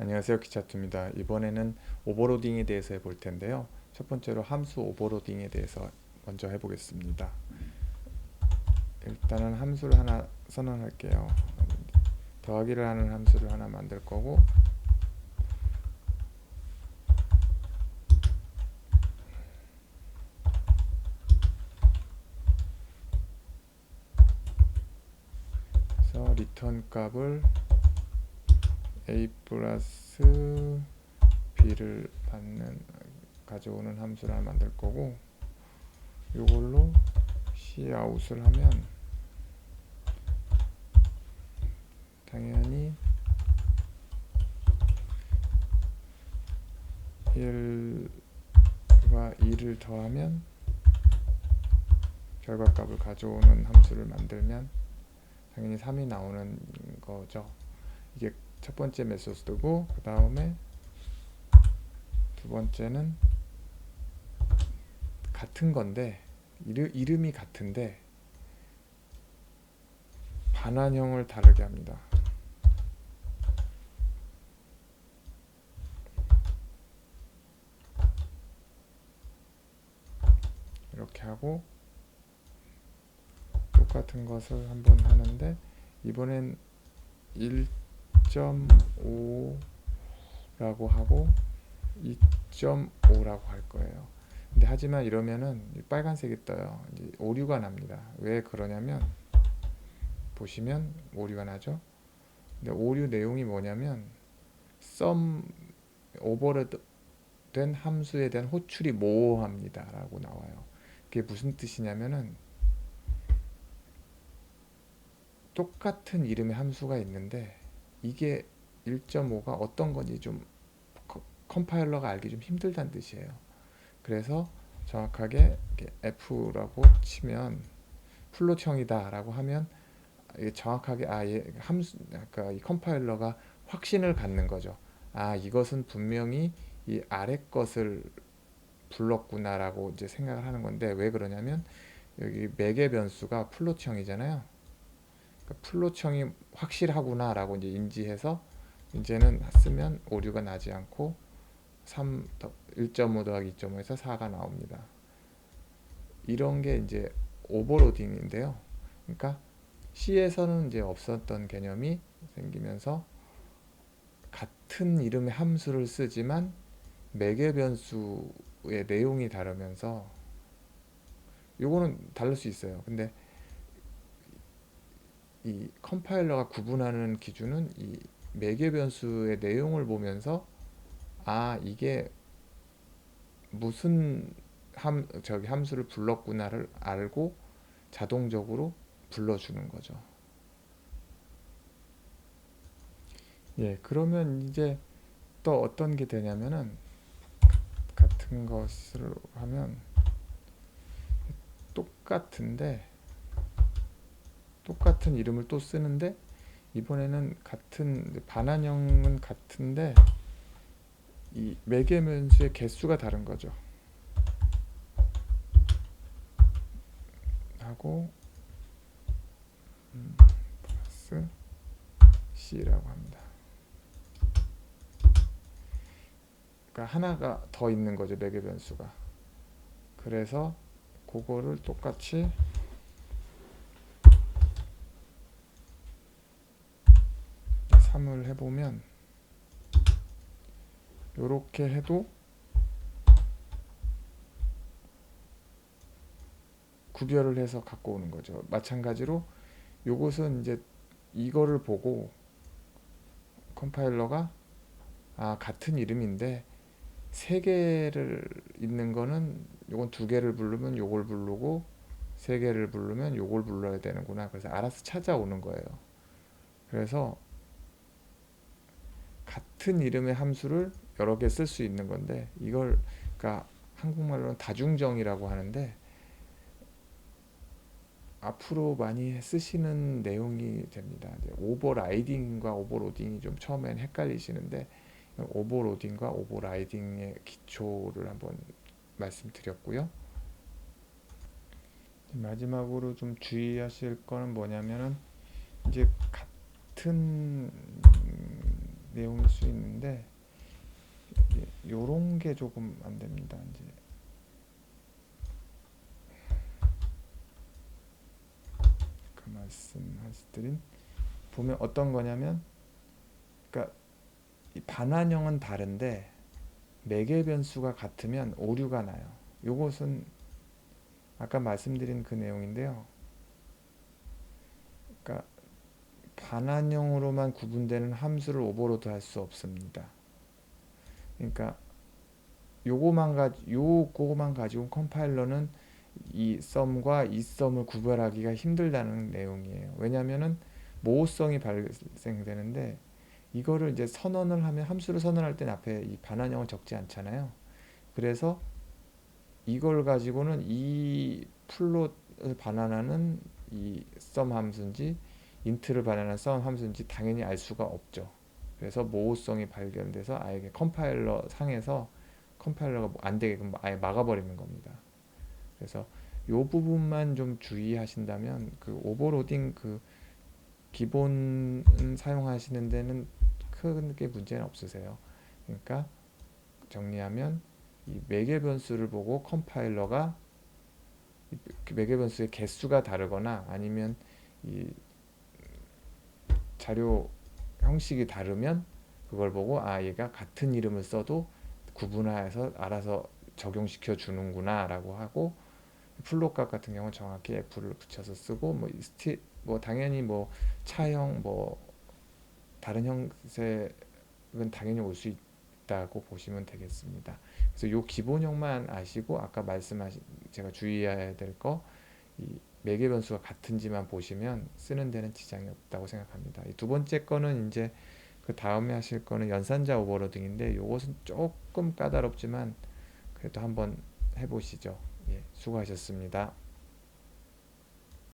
안녕하세요, 기차투입니다. 이번에는 오버로딩에 대해서 해볼 텐데요. 첫 번째로 함수 오버로딩에 대해서 먼저 해보겠습니다. 일단은 함수를 하나 선언할게요. 더하기를 하는 함수를 하나 만들 거고, 그래서 리턴 값을 a 플러스 b를 가져오는 함수를 하나 만들 거고, 이걸로 cout을 하면 당연히 1과 2를 더하면 결과값을 가져오는 함수를 만들면 당연히 3이 나오는 거죠. 이게 첫 번째 메소드고, 그 다음에 두 번째는 같은 건데 이름이 같은데 반환형을 다르게 합니다. 이렇게 하고 똑같은 것을 한번 하는데 이번엔 1.5라고 하고 2.5라고 할 거예요. 근데 하지만 이러면은 빨간색이 떠요. 이제 오류가 납니다. 왜 그러냐면 보시면 오류가 나죠. 근데 오류 내용이 뭐냐면 sum 오버된 함수에 대한 호출이 모호합니다 라고 나와요. 그게 무슨 뜻이냐면은 똑같은 이름의 함수가 있는데 이게 1.5가 어떤 건지 좀 컴파일러가 알기 좀 힘들다는 뜻이에요. 그래서 정확하게 f라고 치면 플롯형이다 라고 하면 이게 정확하게 함수, 그러니까 이 컴파일러가 확신을 갖는 거죠. 이것은 분명히 이 아래 것을 불렀구나 라고 이제 생각을 하는 건데, 왜 그러냐면 여기 매개 변수가 플롯형이잖아요. 그러니까 플롯형이 확실하구나 라고 이제 인지해서 이제는 쓰면 오류가 나지 않고 1.5 더하기 2.5에서 4가 나옵니다. 이런 게 이제 오버로딩인데요. 그러니까 C에서는 이제 없었던 개념이 생기면서 같은 이름의 함수를 쓰지만 매개 변수의 내용이 다르면서 요거는 다를 수 있어요. 근데 이 컴파일러가 구분하는 기준은 이 매개 변수의 내용을 보면서 이게 무슨 함수를 불렀구나를 알고 자동적으로 불러주는 거죠. 예, 그러면 이제 또 어떤 게 되냐면은 같은 것을 하면 똑같은 이름을 또 쓰는데 이번에는 같은 반환형은 같은데 이 매개 변수의 개수가 다른 거죠. 하고 플러스 C라고 합니다. 그러니까 하나가 더 있는 거죠, 매개 변수가. 그래서 그거를 똑같이 을 해보면 이렇게 해도 구별을 해서 갖고 오는 거죠. 마찬가지로 요것은 이제 이거를 보고 컴파일러가 같은 이름인데 세 개를 있는 거는 요건 두 개를 부르면 요걸 부르고 세 개를 부르면 요걸 불러야 되는구나. 그래서 알아서 찾아오는 거예요. 그래서 같은 이름의 함수를 여러 개 쓸 수 있는 건데 이걸 그러니까 한국말로는 다중정이라고 하는데 앞으로 많이 쓰시는 내용이 됩니다. 이제 오버라이딩과 오버로딩이 좀 처음엔 헷갈리시는데 오버로딩과 오버라이딩의 기초를 한번 말씀드렸고요. 마지막으로 좀 주의하실 거는 뭐냐면은 이제 같은 내용일 수 있는데 요런 게 조금 안 됩니다. 이제 그 말씀드린 보면 어떤 거냐면, 그러니까 이 반환형은 다른데 매개 변수가 같으면 오류가 나요. 요것은 아까 말씀드린 그 내용인데요. 그러니까 반환형으로만 구분되는 함수를 오버로드 할 수 없습니다. 그러니까 요거만 가지고 컴파일러는 이 썸과 이 썸을 구별하기가 힘들다는 내용이에요. 왜냐면은 모호성이 발생되는데, 이거를 이제 선언을 하면, 함수를 선언할 땐 앞에 이 반환형을 적지 않잖아요. 그래서 이걸 가지고는 이 플롯을 반환하는 이 썸 함수인지 인트를 반환하는 썸 함수인지 당연히 알 수가 없죠. 그래서 모호성이 발견돼서 아예 컴파일러 상에서 컴파일러가 안 되게끔 아예 막아버리는 겁니다. 그래서 요 부분만 좀 주의하신다면 그 오버로딩 그 기본 사용하시는 데는 크게 문제는 없으세요. 그러니까 정리하면 이 매개 변수를 보고 컴파일러가 매개 변수의 개수가 다르거나 아니면 이 자료 형식이 다르면 그걸 보고 아 얘가 같은 이름을 써도 구분해서 알아서 적용시켜 주는구나 라고 하고, 플롯값 같은 경우는 정확히 F를 붙여서 쓰고, 뭐 당연히 뭐 차형 뭐 다른 형식은 당연히 올 수 있다고 보시면 되겠습니다. 그래서 요 기본형만 아시고 아까 말씀하신 제가 주의해야 될 거, 이 매개 변수가 같은지만 보시면 쓰는 데는 지장이 없다고 생각합니다. 이 두 번째 거는 이제 그 다음에 하실 거는 연산자 오버로딩인데, 요것은 조금 까다롭지만 그래도 한번 해보시죠. 예, 수고하셨습니다.